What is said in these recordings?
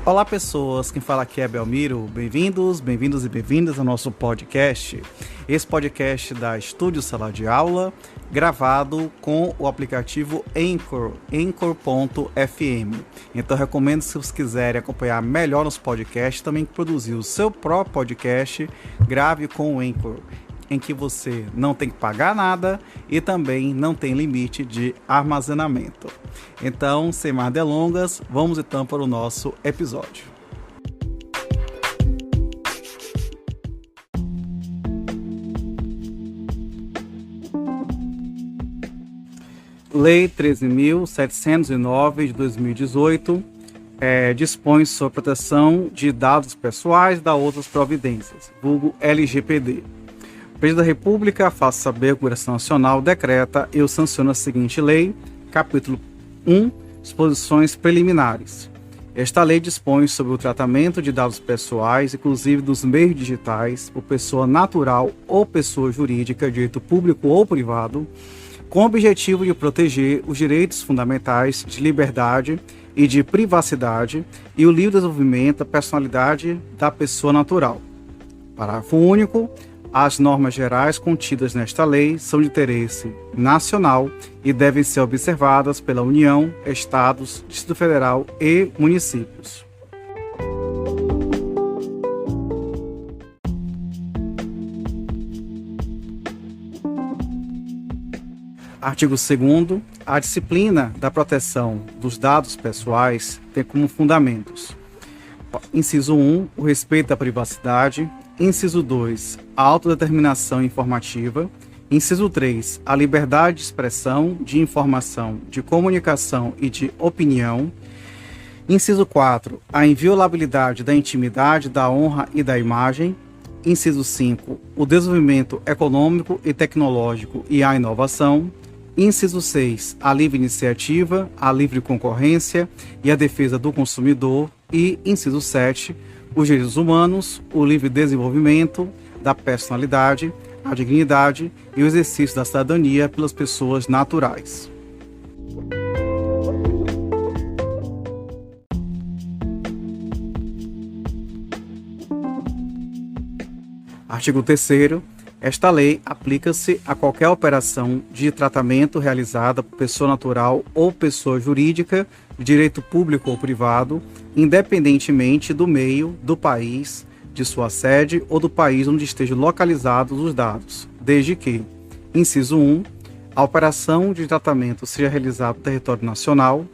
Olá pessoas, quem fala aqui é Belmiro, bem-vindos e bem-vindas ao nosso podcast. Esse podcast da Estúdio Sala de Aula, gravado com o aplicativo Anchor, Anchor.fm. Então recomendo, se vocês quiserem acompanhar melhor nos podcasts, também produzir o seu próprio podcast, grave com o Anchor, em que você não tem que pagar nada e também não tem limite de armazenamento. Então, sem mais delongas, vamos então para o nosso episódio. Lei 13.709 de 2018 dispõe sobre proteção de dados pessoais da outras providências, vulgo LGPD. O Presidente da República faz saber que o Congresso Nacional decreta e sanciona a seguinte lei, capítulo 1, disposições preliminares. Esta lei dispõe sobre o tratamento de dados pessoais, inclusive dos meios digitais, por pessoa natural ou pessoa jurídica, direito público ou privado, com o objetivo de proteger os direitos fundamentais de liberdade e de privacidade e o livre desenvolvimento da personalidade da pessoa natural. Parágrafo único. As normas gerais contidas nesta lei são de interesse nacional e devem ser observadas pela União, Estados, Distrito Federal e municípios. Artigo 2º. A disciplina da proteção dos dados pessoais tem como fundamentos: inciso 1, o respeito à privacidade. Inciso 2, a autodeterminação informativa. Inciso 3, a liberdade de expressão, de informação, de comunicação e de opinião. Inciso 4, a inviolabilidade da intimidade, da honra e da imagem. Inciso 5, o desenvolvimento econômico e tecnológico e a inovação. Inciso 6, a livre iniciativa, a livre concorrência e a defesa do consumidor. E inciso 7, os direitos humanos, o livre desenvolvimento da personalidade, a dignidade e o exercício da cidadania pelas pessoas naturais. Artigo 3º. Esta lei aplica-se a qualquer operação de tratamento realizada por pessoa natural ou pessoa jurídica de direito público ou privado, independentemente do meio, do país, de sua sede ou do país onde estejam localizados os dados, desde que, inciso 1, a operação de tratamento seja realizada no território nacional.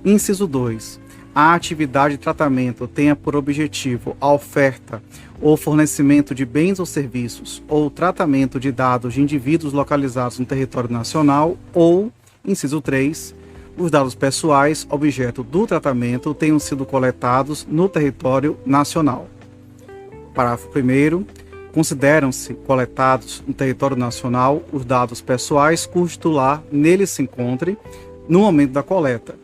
Inciso 2, a atividade de tratamento tenha por objetivo a oferta ou fornecimento de bens ou serviços ou tratamento de dados de indivíduos localizados no território nacional ou, inciso 3, os dados pessoais objeto do tratamento tenham sido coletados no território nacional. Parágrafo 1º. Consideram-se coletados no território nacional os dados pessoais cujo titular nele se encontre no momento da coleta.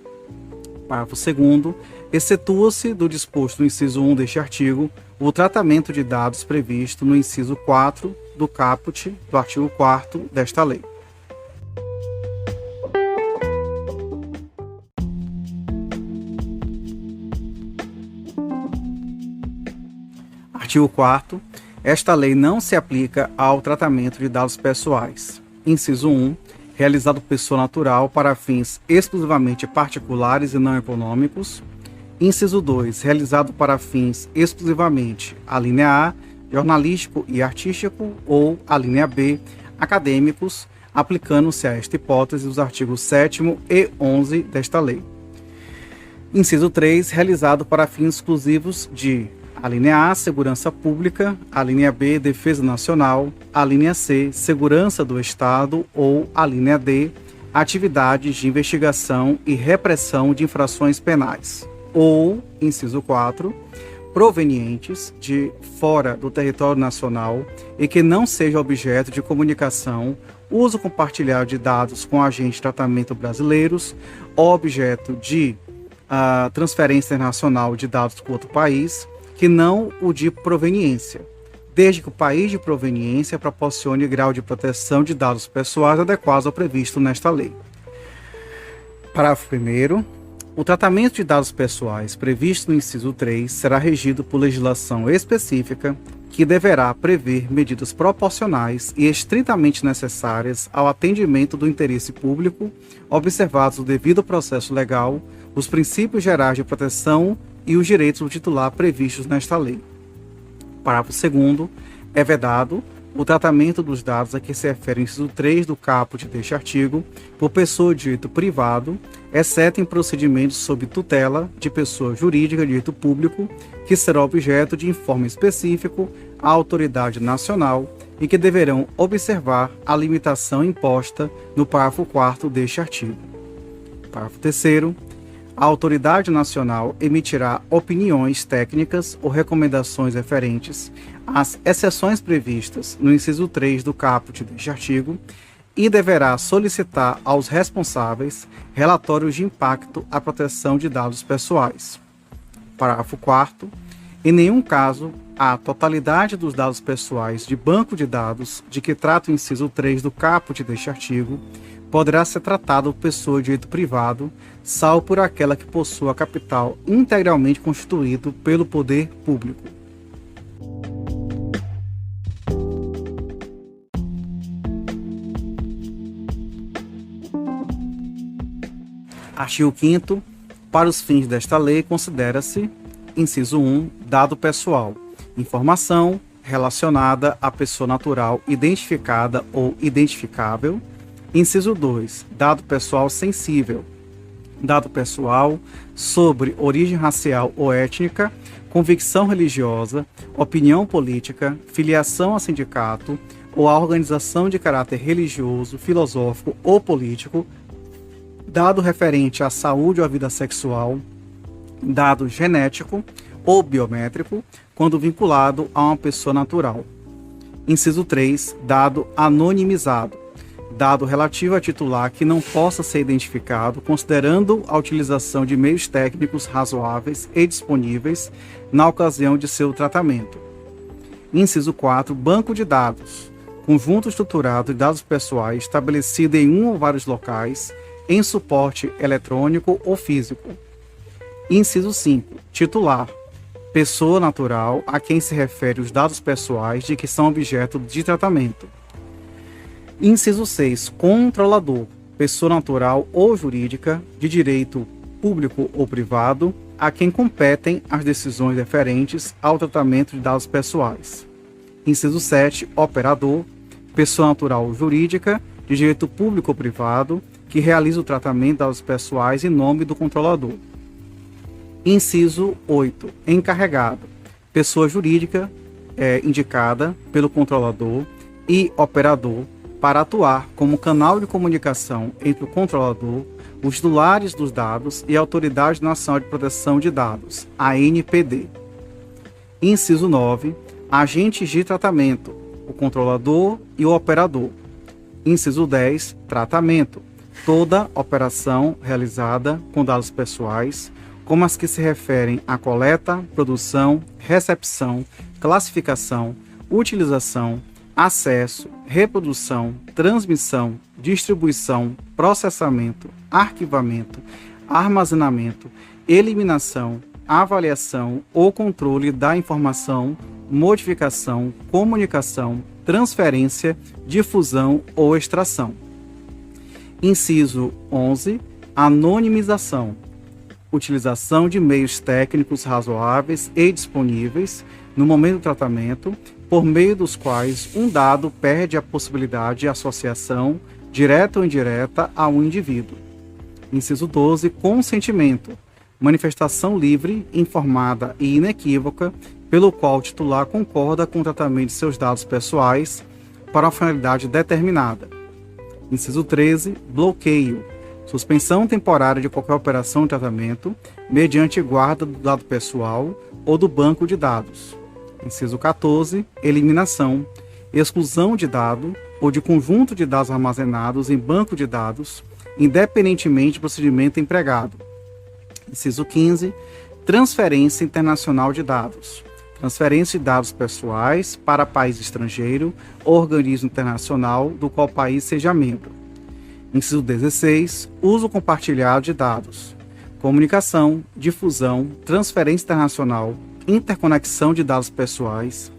Parágrafo 2º. Excetua-se do disposto no inciso 1 deste artigo o tratamento de dados previsto no inciso 4 do caput do artigo 4º desta lei. Artigo 4º. Esta lei não se aplica ao tratamento de dados pessoais. Inciso 1. Realizado por pessoa natural para fins exclusivamente particulares e não econômicos. Inciso 2, realizado para fins exclusivamente, a linha A, jornalístico e artístico, ou a linha B, acadêmicos, aplicando-se a esta hipótese os artigos 7º e 11 desta lei. Inciso 3, realizado para fins exclusivos de, a linha A, segurança pública, a linha B, defesa nacional, a linha C, segurança do Estado, ou a linha D, atividades de investigação e repressão de infrações penais. Ou, inciso 4, provenientes de fora do território nacional e que não seja objeto de comunicação, uso compartilhado de dados com agentes de tratamento brasileiros, ou objeto de transferência internacional de dados com outro país, que não o de proveniência, desde que o país de proveniência proporcione grau de proteção de dados pessoais adequados ao previsto nesta lei. Parágrafo 1º. O tratamento de dados pessoais previsto no inciso 3 será regido por legislação específica que deverá prever medidas proporcionais e estritamente necessárias ao atendimento do interesse público, observados o devido processo legal, os princípios gerais de proteção e os direitos do titular previstos nesta lei. Parágrafo 2º. É vedado o tratamento dos dados a que se refere o inciso 3 do caput deste artigo por pessoa de direito privado, exceto em procedimentos sob tutela de pessoa jurídica de direito público, que será objeto de informe específico à autoridade nacional e que deverão observar a limitação imposta no parágrafo 4º deste artigo. Parágrafo 3º. A autoridade nacional emitirá opiniões técnicas ou recomendações referentes às exceções previstas no inciso 3 do caput deste artigo e deverá solicitar aos responsáveis relatórios de impacto à proteção de dados pessoais. Parágrafo 4º. Em nenhum caso, a totalidade dos dados pessoais de banco de dados de que trata o inciso 3 do caput deste artigo poderá ser tratado por pessoa de direito privado, salvo por aquela que possua capital integralmente constituído pelo poder público. Artigo 5º. Para os fins desta lei, considera-se, inciso 1, dado pessoal, informação relacionada à pessoa natural identificada ou identificável. Inciso 2, dado pessoal sensível, dado pessoal sobre origem racial ou étnica, convicção religiosa, opinião política, filiação a sindicato ou a organização de caráter religioso, filosófico ou político, dado referente à saúde ou à vida sexual, dado genético ou biométrico, quando vinculado a uma pessoa natural. Inciso 3, dado anonimizado, dado relativo a titular que não possa ser identificado, considerando a utilização de meios técnicos razoáveis e disponíveis na ocasião de seu tratamento. Inciso 4, banco de dados, conjunto estruturado de dados pessoais estabelecido em um ou vários locais, em suporte eletrônico ou físico. Inciso 5, titular, pessoa natural a quem se refere os dados pessoais de que são objeto de tratamento. Inciso 6, controlador, pessoa natural ou jurídica de direito público ou privado, a quem competem as decisões referentes ao tratamento de dados pessoais. Inciso 7, operador, pessoa natural ou jurídica de direito público ou privado, que realiza o tratamento de dados pessoais em nome do controlador. Inciso 8, encarregado, pessoa jurídica indicada pelo controlador e operador para atuar como canal de comunicação entre o controlador, os titulares dos dados e a Autoridade Nacional de Proteção de Dados, ANPD. Inciso 9, agentes de tratamento, o controlador e o operador. Inciso 10, tratamento, toda operação realizada com dados pessoais, como as que se referem à coleta, produção, recepção, classificação, utilização, acesso, reprodução, transmissão, distribuição, processamento, arquivamento, armazenamento, eliminação, avaliação ou controle da informação, modificação, comunicação, transferência, difusão ou extração. Inciso 11. Anonimização. Utilização de meios técnicos razoáveis e disponíveis no momento do tratamento, por meio dos quais um dado perde a possibilidade de associação, direta ou indireta, a um indivíduo. Inciso 12. Consentimento. Manifestação livre, informada e inequívoca, pelo qual o titular concorda com o tratamento de seus dados pessoais para uma finalidade determinada. Inciso 13. Bloqueio. Suspensão temporária de qualquer operação de tratamento, mediante guarda do dado pessoal ou do banco de dados. Inciso 14. Eliminação. Exclusão de dado ou de conjunto de dados armazenados em banco de dados, independentemente do procedimento empregado. Inciso 15. Transferência internacional de dados. Transferência de dados pessoais para país estrangeiro ou organismo internacional do qual o país seja membro. Inciso 16. Uso compartilhado de dados. comunicação, difusão, transferência internacional, interconexão de dados pessoais,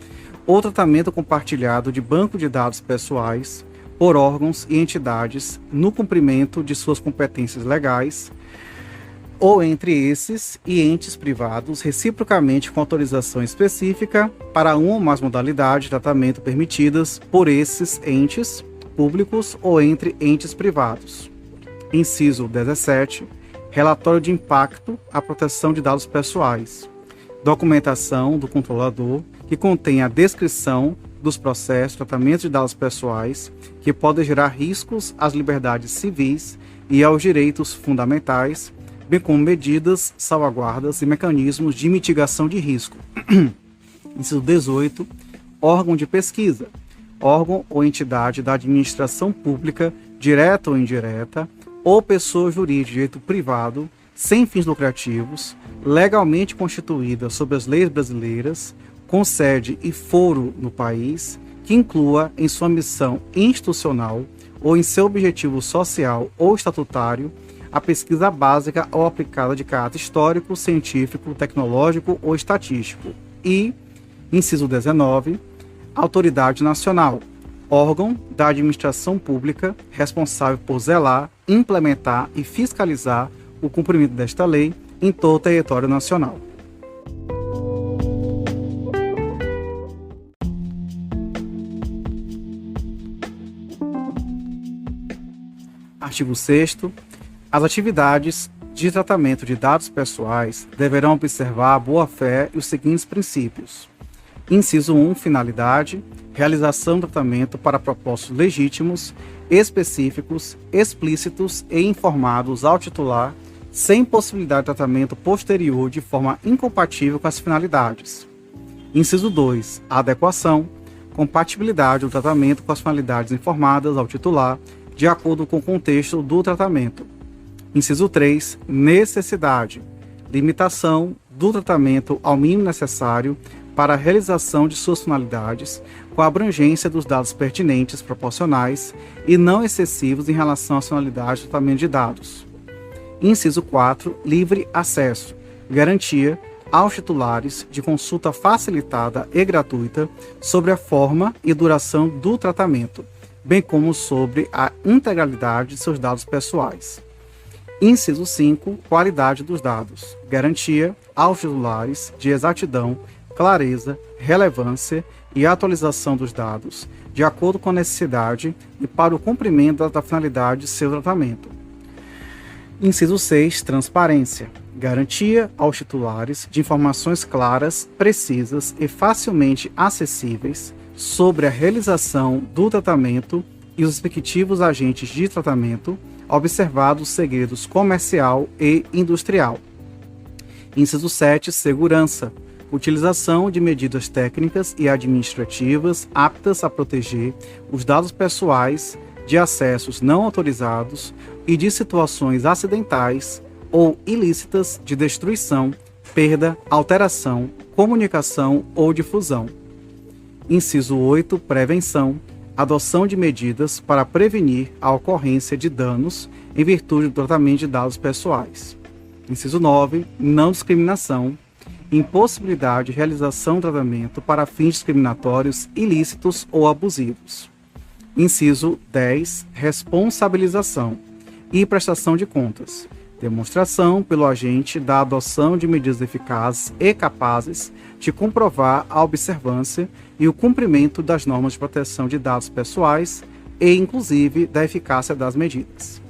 ou tratamento compartilhado de banco de dados pessoais por órgãos e entidades no cumprimento de suas competências legais, ou entre esses e entes privados, reciprocamente com autorização específica para uma ou mais modalidades de tratamento permitidas por esses entes públicos ou entre entes privados. Inciso 17. Relatório de impacto à proteção de dados pessoais. Documentação do controlador que contém a descrição dos processos de tratamento de dados pessoais que podem gerar riscos às liberdades civis e aos direitos fundamentais, bem como medidas, salvaguardas e mecanismos de mitigação de risco. Inciso 18. Órgão de pesquisa. Órgão ou entidade da administração pública, direta ou indireta, ou pessoa jurídica de direito privado, sem fins lucrativos, legalmente constituída sob as leis brasileiras, com sede e foro no país, que inclua em sua missão institucional ou em seu objetivo social ou estatutário a pesquisa básica ou aplicada de caráter histórico, científico, tecnológico ou estatístico. E, inciso 19, autoridade nacional, órgão da administração pública responsável por zelar, implementar e fiscalizar o cumprimento desta lei em todo o território nacional. Artigo 6º. As atividades de tratamento de dados pessoais deverão observar a boa-fé e os seguintes princípios. Inciso 1. Finalidade. Realização do tratamento para propósitos legítimos, específicos, explícitos e informados ao titular, sem possibilidade de tratamento posterior de forma incompatível com as finalidades. Inciso 2. Adequação. Compatibilidade do tratamento com as finalidades informadas ao titular, de acordo com o contexto do tratamento. Inciso 3. Necessidade. Limitação do tratamento ao mínimo necessário para a realização de suas finalidades, com a abrangência dos dados pertinentes, proporcionais e não excessivos em relação às finalidades do tratamento de dados. Inciso 4. Livre acesso. Garantia aos titulares de consulta facilitada e gratuita sobre a forma e duração do tratamento, bem como sobre a integralidade de seus dados pessoais. Inciso 5. Qualidade dos dados. Garantia aos titulares de exatidão, clareza, relevância e atualização dos dados, de acordo com a necessidade e para o cumprimento da finalidade de seu tratamento. Inciso 6. Transparência. Garantia aos titulares de informações claras, precisas e facilmente acessíveis sobre a realização do tratamento e os respectivos agentes de tratamento, observados segredos comercial e industrial. Inciso 7. Segurança. Utilização de medidas técnicas e administrativas aptas a proteger os dados pessoais de acessos não autorizados e de situações acidentais ou ilícitas de destruição, perda, alteração, comunicação ou difusão. Inciso 8. Prevenção. Adoção de medidas para prevenir a ocorrência de danos em virtude do tratamento de dados pessoais. Inciso 9. Não discriminação. Impossibilidade de realização do tratamento para fins discriminatórios, ilícitos ou abusivos. Inciso 10. Responsabilização e prestação de contas. Demonstração pelo agente da adoção de medidas eficazes e capazes de comprovar a observância e o cumprimento das normas de proteção de dados pessoais e, inclusive, da eficácia das medidas.